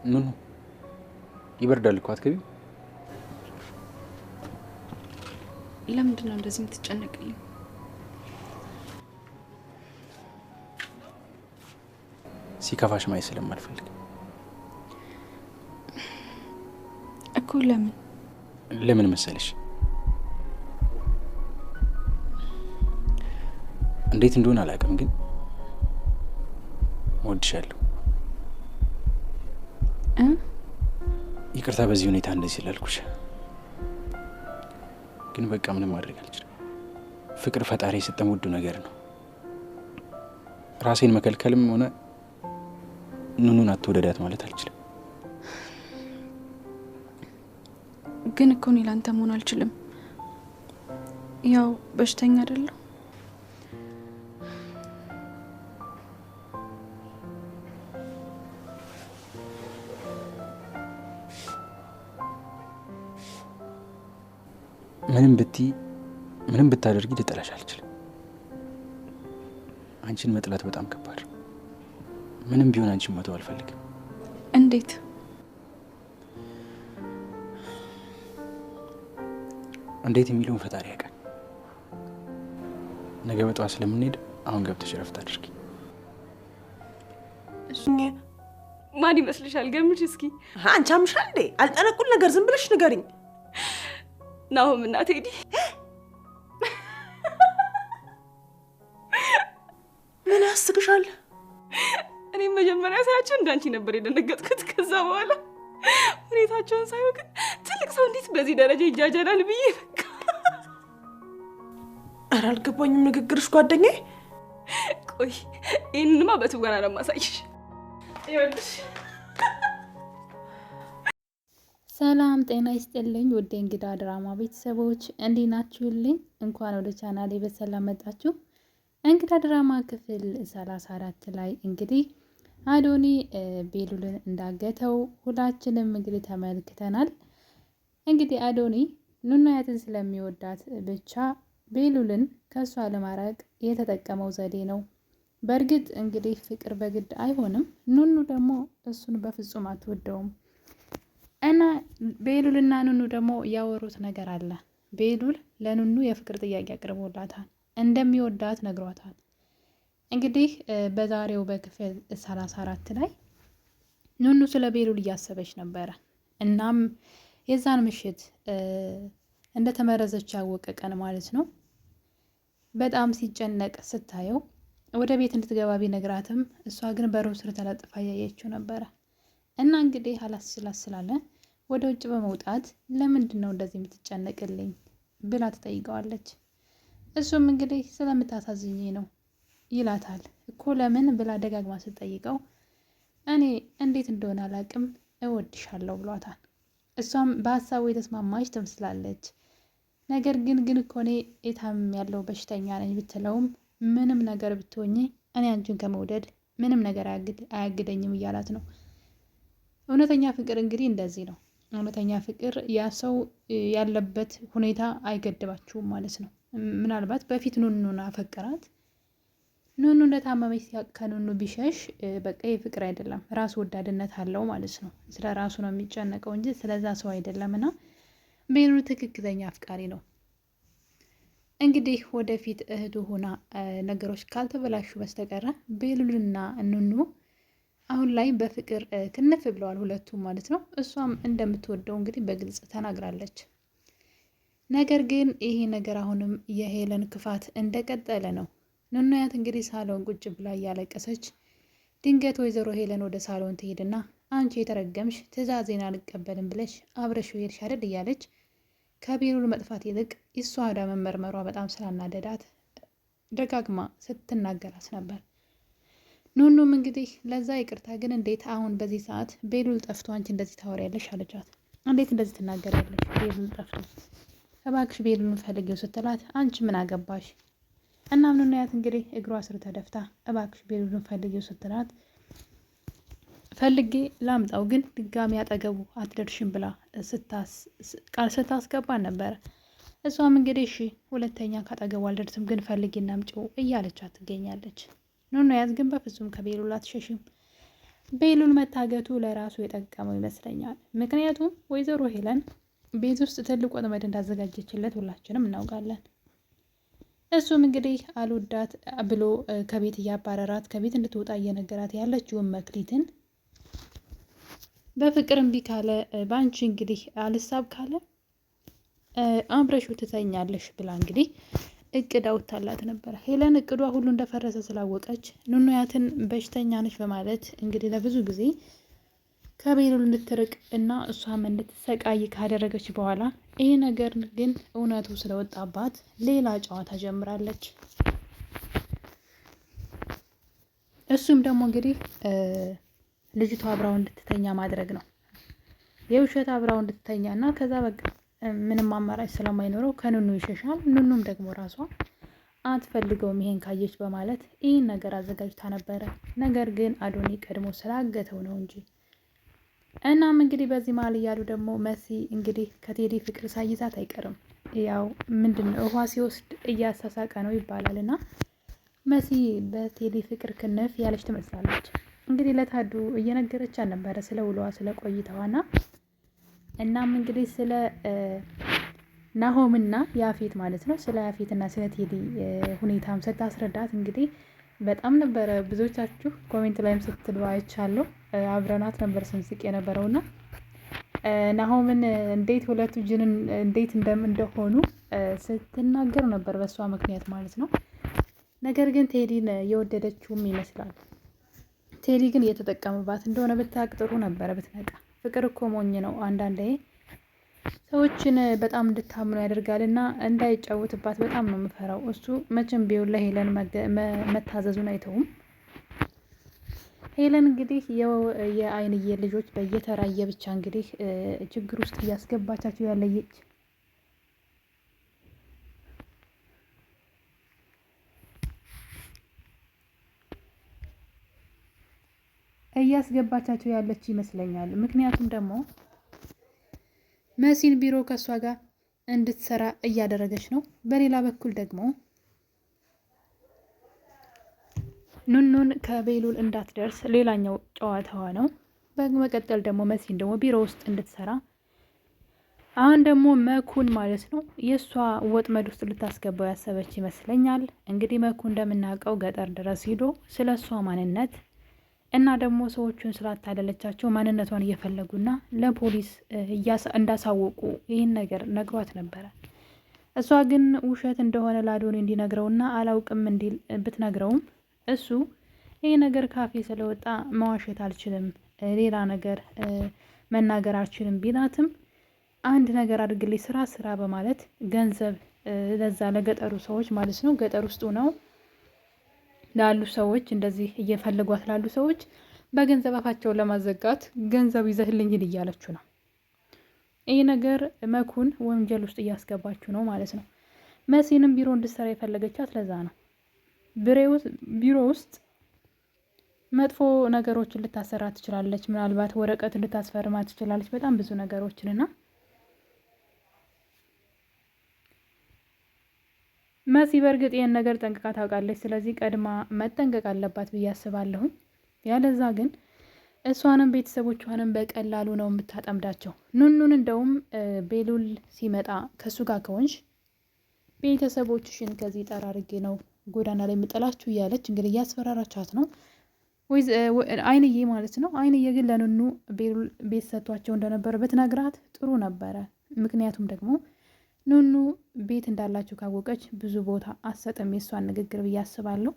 ኑኑ ይበርዳል እኮ አትገቢ። ለምንድን ነው እንደዚህ የምትጨነቅልኝ? ሲከፋሽ ማየት ስለማልፈልግ እኮ። ለምን መሰለሽ? እንዴት እንደሆነ አላውቅም፣ ግን እወድሻለሁ። ይቅርታ በዚህ ሁኔታ እንደዚህ ስላልኩሽ፣ ግን በቃ ምንም ማድረግ አልችልም። ፍቅር ፈጣሪ የሰጠን ውዱ ነገር ነው። ራሴን መከልከልም ሆነ ኑኑን አትወደዳት ማለት አልችልም። ግን እኮ እኔ ላንተ መሆን አልችልም። ያው በሽተኛ አይደለሁ። ምንም ብታደርጊ ልጠላሽ አልችልም። አንቺን መጥላት በጣም ከባድ ነው። ምንም ቢሆን አንቺን መተው አልፈልግም። እንዴት? እንዴት የሚለውን ፈጣሪ ያውቃል። ነገ በጠዋት ስለምንሄድ አሁን ገብተሽ ረፍት አድርጊ። ማን ይመስልሻል? ገምች እስኪ። አንቺ አምሻል እንዴ? አልጠነቁል ነገር ዝም ብለሽ ንገሪኝ። ናሆም እና ቴዲ። ምን ያስቅሻል? እኔም መጀመሪያ ሳያቸው እንዳንቺ ነበር የደነገጥኩት። ከዛ በኋላ ሁኔታቸውን ሳየው ግን ትልቅ ሰው እንዴት በዚህ ደረጃ ይጃጃላል ብዬ በቃ። ኧረ አልገባኝም ንግግርሽ ጓደኛዬ። ቆይ ይህንንማ በትወና ነው የማሳይሽ። ይኸውልሽ። ሰላም ጤና ይስጥልኝ ውድ እንግዳ ድራማ ቤተሰቦች እንዴት ናችሁልኝ? እንኳን ወደ ቻናሌ በሰላም መጣችሁ። እንግዳ ድራማ ክፍል 34 ላይ እንግዲህ አዶኒ ቤሉልን እንዳገተው ሁላችንም እንግዲህ ተመልክተናል። እንግዲህ አዶኒ ኑናያትን ስለሚወዳት ብቻ ቤሉልን ከሷ ለማራቅ የተጠቀመው ዘዴ ነው። በእርግጥ እንግዲህ ፍቅር በግድ አይሆንም። ኑኑ ደግሞ እሱን በፍጹም አትወደውም እና ቤሉልና ኑኑ ደግሞ ያወሩት ነገር አለ። ቤሉል ለኑኑ የፍቅር ጥያቄ አቅርቦላታል፣ እንደሚወዳት ነግሯታል። እንግዲህ በዛሬው በክፍል 34 ላይ ኑኑ ስለ ቤሉል እያሰበች ነበረ። እናም የዛን ምሽት እንደተመረዘች ያወቀ ቀን ማለት ነው። በጣም ሲጨነቅ ስታየው ወደ ቤት እንድትገባ ቢነግራትም እሷ ግን በሩ ስር ተለጥፋ እያየችው ነበረ። እና እንግዲህ አላስችላስላለ ወደ ውጭ በመውጣት ለምንድን ነው እንደዚህ የምትጨነቅልኝ ብላ ትጠይቀዋለች። እሱም እንግዲህ ስለምታሳዝኝ ነው ይላታል። እኮ ለምን ብላ ደጋግማ ስትጠይቀው እኔ እንዴት እንደሆነ አላቅም እወድሻለሁ ብሏታል። እሷም በሀሳቡ የተስማማች ትመስላለች። ነገር ግን እኮ እኔ የታም ያለው በሽተኛ ነኝ ብትለውም ምንም ነገር ብትሆኝ እኔ አንቺን ከመውደድ ምንም ነገር አያግደኝም እያላት ነው። እውነተኛ ፍቅር እንግዲህ እንደዚህ ነው። እውነተኛ ፍቅር ያ ሰው ያለበት ሁኔታ አይገድባችሁም ማለት ነው። ምናልባት በፊት ኑኑን አፈቀራት። ኑኑ እንደታመመች ከኑኑ ቢሸሽ በቃ ይህ ፍቅር አይደለም፣ ራስ ወዳድነት አለው ማለት ነው። ስለ ራሱ ነው የሚጨነቀው እንጂ ስለዛ ሰው አይደለም። እና ቤሉ ትክክለኛ አፍቃሪ ነው። እንግዲህ ወደፊት እህቱ ሆና ነገሮች ካልተበላሹ በስተቀረ ቤሉልና ኑኑ አሁን ላይ በፍቅር ክንፍ ብለዋል ሁለቱም ማለት ነው። እሷም እንደምትወደው እንግዲህ በግልጽ ተናግራለች። ነገር ግን ይሄ ነገር አሁንም የሄለን ክፋት እንደቀጠለ ነው። ኑኑያት እንግዲህ ሳሎን ቁጭ ብላ እያለቀሰች ድንገት ወይዘሮ ሄለን ወደ ሳሎን ትሄድና አንቺ የተረገምሽ ትዕዛዜን አልቀበልም ብለሽ አብረሽው ሄድሽ አይደል እያለች ከቤሉል መጥፋት ይልቅ እሷ ሄዳ መመርመሯ በጣም ስላናደዳት ደጋግማ ስትናገራት ነበር። ኑኑም እንግዲህ ለዛ ይቅርታ፣ ግን እንዴት አሁን በዚህ ሰዓት ቤሉል ጠፍቶ አንቺ እንደዚህ ታወሪያለሽ አለቻት። እንዴት እንደዚህ ትናገሪያለሽ? ቤሉል ጠፍቶ እባክሽ ቤሉልን ፈልጊው ስትላት አንቺ ምን አገባሽ? እናም ኑኑያት እንግዲህ እግሯ ስር ተደፍታ እባክሽ ቤሉልን ፈልጊው ስትላት ፈልጌ ላምጣው ግን ድጋሚ አጠገቡ አትደርሽም ብላ ቃል ስታስገባ ነበረ። እሷም እንግዲህ እሺ ሁለተኛ ካጠገቡ አልደርስም ግን ፈልጌና አምጪው እያለቻት ትገኛለች። ኑኑያት ግን በፍጹም ከቤሉል አትሸሽም። ቤሉል መታገቱ ለራሱ የጠቀመው ይመስለኛል። ምክንያቱም ወይዘሮ ሄለን ቤት ውስጥ ትልቅ ወጥመድ እንዳዘጋጀችለት ሁላችንም እናውቃለን። እሱም እንግዲህ አልወዳት ብሎ ከቤት እያባረራት ከቤት እንድትወጣ እየነገራት ያለችውን መክሊትን በፍቅር እምቢ ካለ በአንቺ እንግዲህ አልሳብ ካለ አብረሹ ትተኛለሽ ብላ እንግዲህ እቅድ አውጥታላት ነበረ። ሄለን እቅዷ ሁሉ እንደፈረሰ ስላወቀች ኑኑያትን በሽተኛ ነች በማለት እንግዲህ ለብዙ ጊዜ ከቤሉል እንድትርቅ እና እሷም እንድትሰቃይ ካደረገች በኋላ ይህ ነገር ግን እውነቱ ስለወጣባት ሌላ ጨዋታ ጀምራለች። እሱም ደግሞ እንግዲህ ልጅቷ አብራው እንድትተኛ ማድረግ ነው። የውሸት አብራው እንድትተኛ እና ከዛ በቃ ምንም አማራጭ ስለማይኖረው ከኑኑ ይሸሻል። ኑኑም ደግሞ ራሷ አትፈልገውም ይሄን ካየች በማለት ይህን ነገር አዘጋጅታ ነበረ። ነገር ግን አዶኒ ቀድሞ ስላገተው ነው እንጂ። እናም እንግዲህ በዚህ መሀል እያሉ ደግሞ መሲ እንግዲህ ከቴዲ ፍቅር ሳይዛት አይቀርም። ያው ምንድን ነው ውሃ ሲወስድ እያሳሳቀ ነው ይባላል እና መሲ በቴዲ ፍቅር ክንፍ ያለች ትመስላለች። እንግዲህ ለታዱ እየነገረች ነበረ ስለ ውሏ ስለ ቆይታዋና እናም እንግዲህ ስለ ናሆምና ያፌት ማለት ነው ስለ ያፌትና ስለ ቴዲ ሁኔታም ስታስረዳት እንግዲህ በጣም ነበረ ብዙዎቻችሁ ኮሜንት ላይም ስትሉ አይቻለሁ። አብረናት ነበር ስንስቅ የነበረውና ናሆምን እንዴት ሁለቱ ጅንን እንዴት እንደሆኑ ስትናገር ነበር በሷ ምክንያት ማለት ነው። ነገር ግን ቴዲን የወደደችውም ይመስላል። ቴዲ ግን እየተጠቀመባት እንደሆነ ብታቅ ጥሩ ነበረ ብትነቃ። ፍቅር እኮ ሞኝ ነው። አንዳንዴ ሰዎችን በጣም እንድታምኑ ያደርጋል እና እንዳይጫወትባት በጣም ነው የምፈራው። እሱ መቼም ቢሆን ለሄለን መታዘዙን አይተውም። ሄለን እንግዲህ የአይንዬ ልጆች በየተራየ ብቻ እንግዲህ ችግር ውስጥ እያስገባቻቸው ያለየች ያለች ይመስለኛል። ምክንያቱም ደግሞ መሲን ቢሮ ከእሷ ጋር እንድትሰራ እያደረገች ነው። በሌላ በኩል ደግሞ ኑኑን ከቤሉል እንዳትደርስ ሌላኛው ጨዋታዋ ነው። በመቀጠል ደግሞ መሲን ደግሞ ቢሮ ውስጥ እንድትሰራ አሁን ደግሞ መኩን ማለት ነው የእሷ ወጥመድ ውስጥ ልታስገባው ያሰበች ይመስለኛል። እንግዲህ መኩ እንደምናውቀው ገጠር ድረስ ሂዶ ስለ እሷ ማንነት እና ደግሞ ሰዎቹን ስላታለለቻቸው ማንነቷን እየፈለጉና ለፖሊስ እንዳሳወቁ ይህን ነገር ነግሯት ነበረ። እሷ ግን ውሸት እንደሆነ ለአዶኒ እንዲነግረውና አላውቅም እንዲል ብትነግረውም እሱ ይህ ነገር ካፌ ስለወጣ መዋሸት አልችልም፣ ሌላ ነገር መናገር አልችልም ቢላትም አንድ ነገር አድርግልኝ ስራ በማለት ገንዘብ ለዛ ለገጠሩ ሰዎች ማለት ነው ገጠር ውስጡ ነው ላሉ ሰዎች እንደዚህ እየፈለጓት ላሉ ሰዎች በገንዘብ አፋቸውን ለማዘጋት ገንዘብ ይዘህልኝ ሂድ እያለችው ነው። ይህ ነገር መኩን ወንጀል ውስጥ እያስገባችው ነው ማለት ነው። መሲንም ቢሮ እንድትሰራ የፈለገቻት ለዛ ነው። ቢሮ ውስጥ መጥፎ ነገሮችን ልታሰራ ትችላለች። ምናልባት ወረቀት ልታስፈርማ ትችላለች። በጣም ብዙ ነገሮችንና መሲ በእርግጥ ይህን ነገር ጠንቅቃ ታውቃለች። ስለዚህ ቀድማ መጠንቀቅ አለባት ብዬ አስባለሁኝ። ያለዛ ግን እሷንም ቤተሰቦቿንም በቀላሉ ነው የምታጠምዳቸው። ኑኑን እንደውም ቤሉል ሲመጣ ከእሱ ጋር ከሆንሽ ቤተሰቦችሽን ከዚህ ጠራርጌ ነው ጎዳና ላይ የምጠላችሁ እያለች እንግዲህ እያስፈራራቻት ነው። አይንዬ ማለት ነው። አይንዬ ግን ለኑኑ ቤሉል ቤት ሰጥቷቸው እንደነበረ ብትነግራት ጥሩ ነበረ። ምክንያቱም ደግሞ ኑኑ ቤት እንዳላቸው ካወቀች ብዙ ቦታ አሰጥም የእሷን ንግግር ብዬ አስባለሁ።